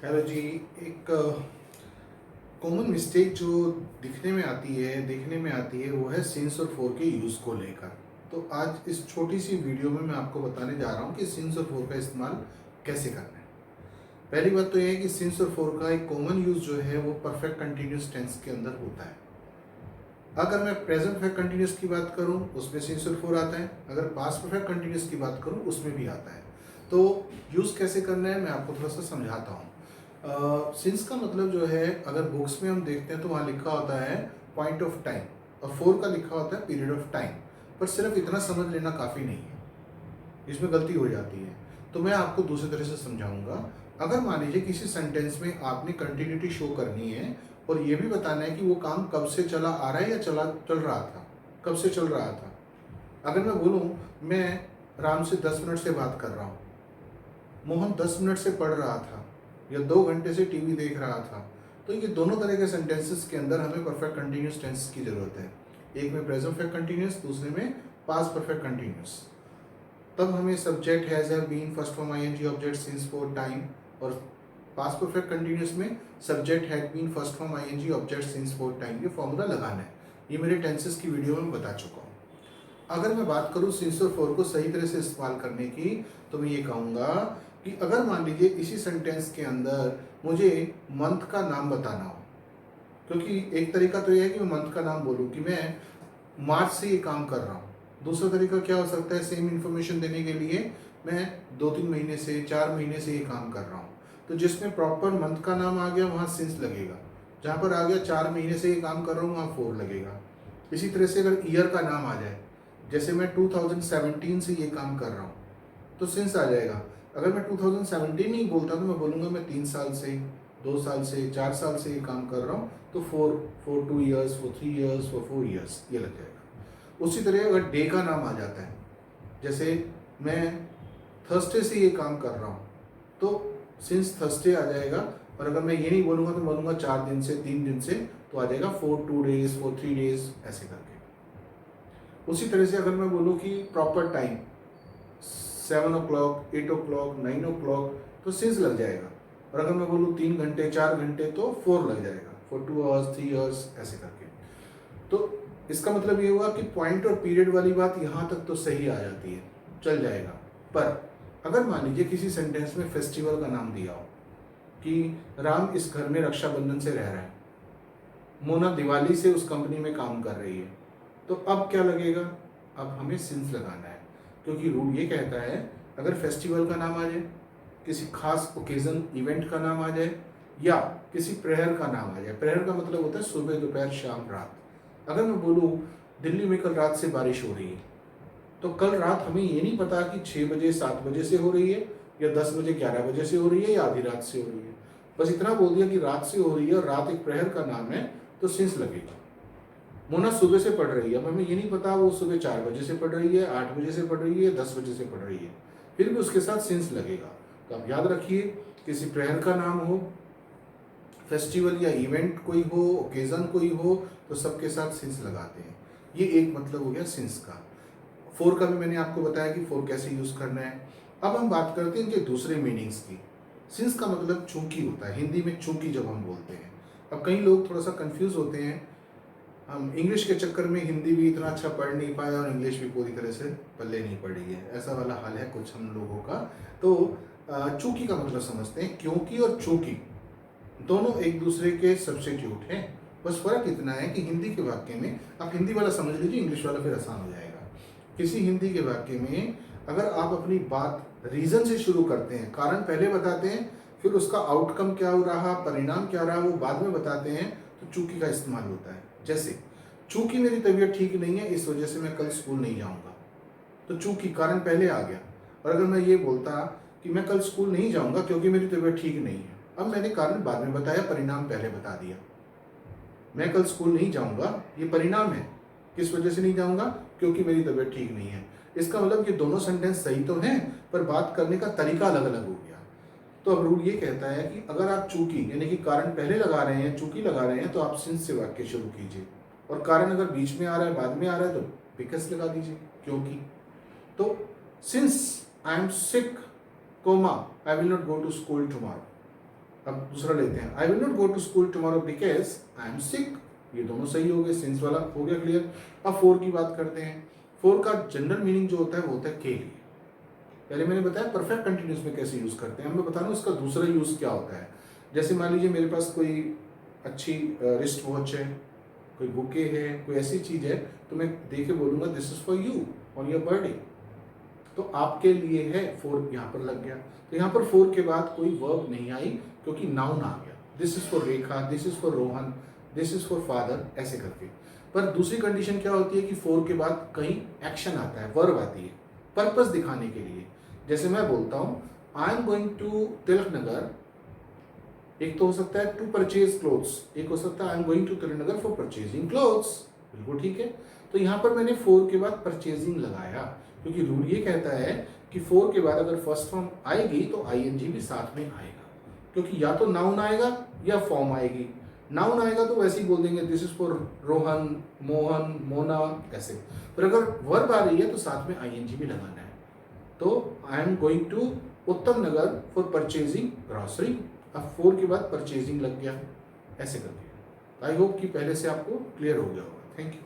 Hello जी। एक common mistake जो देखने में आती है वो है सिंस और फोर के यूज़ को लेकर। तो आज इस छोटी सी वीडियो में मैं आपको बताने जा रहा हूँ कि सिंस और फोर का इस्तेमाल कैसे करना है। पहली बात तो यह है कि सिंस और फोर का एक कॉमन यूज़ जो है वो परफेक्ट कंटिन्यूस टेंस के अंदर होता है। अगर मैं प्रेजेंट परफेक्ट कंटिन्यूस की बात करूँ उसमें सिंस और फोर आता है, अगर पास्ट परफेक्ट कंटिन्यूस की बात करूँ उसमें भी आता है। तो यूज़ कैसे करना है मैं आपको थोड़ा सा समझाता हूँ। सिंस का मतलब जो है, अगर बुक्स में हम देखते हैं तो वहाँ लिखा होता है पॉइंट ऑफ टाइम, और फोर का लिखा होता है पीरियड ऑफ टाइम। पर सिर्फ इतना समझ लेना काफ़ी नहीं है, इसमें गलती हो जाती है। तो मैं आपको दूसरी तरह से समझाऊंगा। अगर मान लीजिए किसी सेंटेंस में आपने कंटिन्यूटी शो करनी है और ये भी बताना है कि वो काम कब से चला आ रहा है या चल रहा था, कब से चल रहा था। अगर मैं बोलूँ मैं राम से 10 मिनट से बात कर रहा हूँ, मोहन 10 मिनट से पढ़ रहा था या 2 घंटे से टीवी देख रहा था, तो ये दोनों तरह के सेंटेंसेस के अंदर हमें परफेक्ट कंटिन्यूस टेंस की जरूरत है। एक में प्रेजेंट परफेक्ट कंटिन्यूस, दूसरे में पास्ट परफेक्ट कंटिन्यूस। तब हमें subject has have been first form I N G object since for time, और पास्ट परफेक्ट कंटिन्यूस में subject had been first form I N G object since for time. ये फॉर्मूला लगाना है, ये मेरे टेंसेस की वीडियो में बता चुका हूँ। अगर मैं बात करूँ सिंस और फोर को सही तरह से इस्तेमाल करने की, तो मैं ये कहूँगा कि अगर मान लीजिए इसी सेंटेंस के अंदर मुझे मंथ का नाम बताना हो, क्योंकि एक तरीका तो यह है कि मैं मंथ का नाम बोलूँ कि मैं मार्च से ये काम कर रहा हूँ। दूसरा तरीका क्या हो सकता है, सेम इन्फॉर्मेशन देने के लिए मैं 2-3 महीने से 4 महीने से ये काम कर रहा हूँ। तो जिसमें प्रॉपर मंथ का नाम आ गया वहाँ सिंस लगेगा, जहाँ पर आ गया 4 महीने से ये काम कर रहा हूँ वहाँ फोर लगेगा। इसी तरह से अगर ईयर का नाम आ जाए, जैसे मैं 2017 से ये काम कर रहा हूँ, तो सिंस आ जाएगा। अगर मैं 2017 नहीं बोलता तो मैं बोलूँगा मैं 3 साल से, 2 साल से, 4 साल से ये काम कर रहा हूँ, तो four for 2 years, for 3 years, for 4 years ये लग जाएगा। उसी तरह अगर डे का नाम आ जाता है, जैसे मैं थर्सडे से ये काम कर रहा हूँ, तो सिंस थर्सडे आ जाएगा। और अगर मैं ये नहीं बोलूँगा तो बोलूँगा 4 दिन से, 3 दिन से, तो आ जाएगा फॉर 2 डेज, फॉर 3 डेज, ऐसे करके। उसी तरह से अगर मैं बोलूँ कि proper time 7 o'clock, 8 o'clock, 9 o'clock, तो सिंस लग जाएगा। और अगर मैं बोलूँ 3 घंटे, 4 घंटे, तो फोर लग जाएगा, फॉर 2 hours, 3 hours, ऐसे करके। तो इसका मतलब ये हुआ कि पॉइंट और पीरियड वाली बात यहाँ तक तो सही आ जाती है, चल जाएगा। पर अगर मान लीजिए किसी सेंटेंस में फेस्टिवल का नाम दिया हो कि राम इस घर में रक्षाबंधन से रह रहा है, मोना दिवाली से उस कंपनी में काम कर रही है, तो अब क्या लगेगा, अब हमें सिंस लगाना है। क्योंकि रूल ये कहता है अगर फेस्टिवल का नाम आ जाए, किसी खास ओकेजन इवेंट का नाम आ जाए, या किसी प्रेयर का नाम आ जाए, प्रेयर का मतलब होता है सुबह, दोपहर, शाम, रात। अगर मैं बोलूँ दिल्ली में कल रात से बारिश हो रही है, तो कल रात हमें ये नहीं पता कि 6 बजे, 7 बजे से हो रही है, या 10 बजे, 11 बजे से हो रही है, या आधी रात से हो रही है। बस इतना बोल दिया कि रात से हो रही है और रात एक प्रहर का नाम है, तो सिंस लगेगा। मोना सुबह से पढ़ रही है, अब हमें ये नहीं पता वो सुबह 4 बजे से पढ़ रही है, 8 बजे से पढ़ रही है, 10 बजे से पढ़ रही है, फिर भी उसके साथ सिंस लगेगा। तो आप याद रखिए, किसी प्रहर का नाम हो, फेस्टिवल या इवेंट कोई हो, ओकेजन कोई हो, तो सबके साथ सिंस लगाते हैं। ये एक मतलब हो गया सिंस का। फोर का भी मैंने आपको बताया कि फोर कैसे यूज करना है। अब हम बात करते हैं इनके दूसरे मीनिंग्स की। सिंस का मतलब चूंकि होता है, हिंदी में चूंकि जब हम बोलते हैं। अब कई लोग थोड़ा सा कंफ्यूज होते हैं, हम इंग्लिश के चक्कर में हिंदी भी इतना अच्छा पढ़ नहीं पाए और इंग्लिश भी पूरी तरह से पल्ले नहीं पड़ी है, ऐसा वाला हाल है कुछ हम लोगों का। तो चूंकि का मतलब समझते हैं, क्योंकि और चूंकि दोनों एक दूसरे के सब्स्टिट्यूट हैं। बस फर्क इतना है कि हिंदी के वाक्य में, आप हिंदी वाला समझ लीजिए, इंग्लिश वाला फिर आसान हो जाएगा। किसी हिंदी के वाक्य में अगर आप अपनी बात रीजन से शुरू करते हैं, कारण पहले बताते हैं, फिर उसका आउटकम क्या हो रहा, परिणाम क्या रहा, वो बाद में बताते हैं, तो चूंकि का इस्तेमाल होता है। जैसे चूंकि मेरी तबीयत ठीक नहीं है इस वजह से मैं कल स्कूल नहीं जाऊंगा, तो चूंकि कारण पहले आ गया। और अगर मैं ये बोलता कि मैं कल स्कूल नहीं जाऊंगा क्योंकि मेरी तबीयत ठीक नहीं है, अब मैंने कारण बाद में बताया, परिणाम पहले बता दिया। मैं कल स्कूल नहीं जाऊंगा, ये परिणाम है, किस वजह से नहीं जाऊंगा, क्योंकि मेरी तबीयत ठीक नहीं है। इसका मतलब ये दोनों सेंटेंस सही तो हैं, पर बात करने का तरीका अलग अलग हो गया। तो अब रूल ये कहता है कि अगर आप चूंकि यानी कि कारण पहले लगा रहे हैं, चूंकि लगा रहे हैं, तो आप सिंस से वाक्य शुरू कीजिए। और कारण अगर बीच में आ रहा है, बाद में आ रहा है, तो बिकॉज लगा दीजिए, क्योंकि। तो since I am sick, comma, I will not go to school tomorrow, अब दूसरा लेते हैं, I will not go to school tomorrow because I am sick. ये दोनों सही हो गए, सिंस वाला हो गया क्लियर। अब फोर की बात करते हैं। फोर का जनरल मीनिंग जो होता है वो होता है के लिए। पहले मैंने बताया परफेक्ट कंटिन्यूस में कैसे यूज करते हैं, अब मैं बता रहा हूँ इसका दूसरा यूज क्या होता है। जैसे मान लीजिए मेरे पास कोई अच्छी रिस्ट वॉच है, कोई बुके है, कोई ऐसी चीज है, तो मैं देख के बोलूंगा this is for you on your birthday, तो आपके लिए है, फोर यहाँ पर लग गया। तो यहाँ पर फोर के बाद कोई वर्ब नहीं आई क्योंकि नाउन आ गया। This is for Rekha, this is for Rohan, this is for father, ऐसे करके। पर दूसरी कंडीशन क्या होती है कि फोर के बाद कहीं एक्शन आता है, वर्ब आती है पर्पस दिखाने के लिए। जैसे मैं बोलता हूँ आई एम गोइंग टू तिलक नगर, एक तो हो सकता है टू परचेज क्लोथ्स, एक हो सकता है I am going to Tilak Nagar for purchasing clothes, बिल्कुल ठीक है। तो यहाँ पर मैंने फोर के बाद परचेजिंग लगाया क्योंकि रूल ये कहता है कि फोर के बाद अगर फर्स्ट फॉर्म आएगी तो आईएनजी भी साथ में आएगा, क्योंकि या तो नाउन आएगा या फॉर्म आएगी। नाउन आएगा तो वैसे ही बोल देंगे this is for Rohan, Mohan, Mona, ऐसे। पर अगर वर्ब आ रही है तो साथ में आईएनजी भी लगाना है। तो आई एम गोइंग टू उत्तम नगर फॉर परचेजिंग ग्रॉसरी, अब फोर के बाद परचेजिंग लग गया, ऐसे करके। आई होप कि पहले से आपको क्लियर हो गया होगा। Thank you.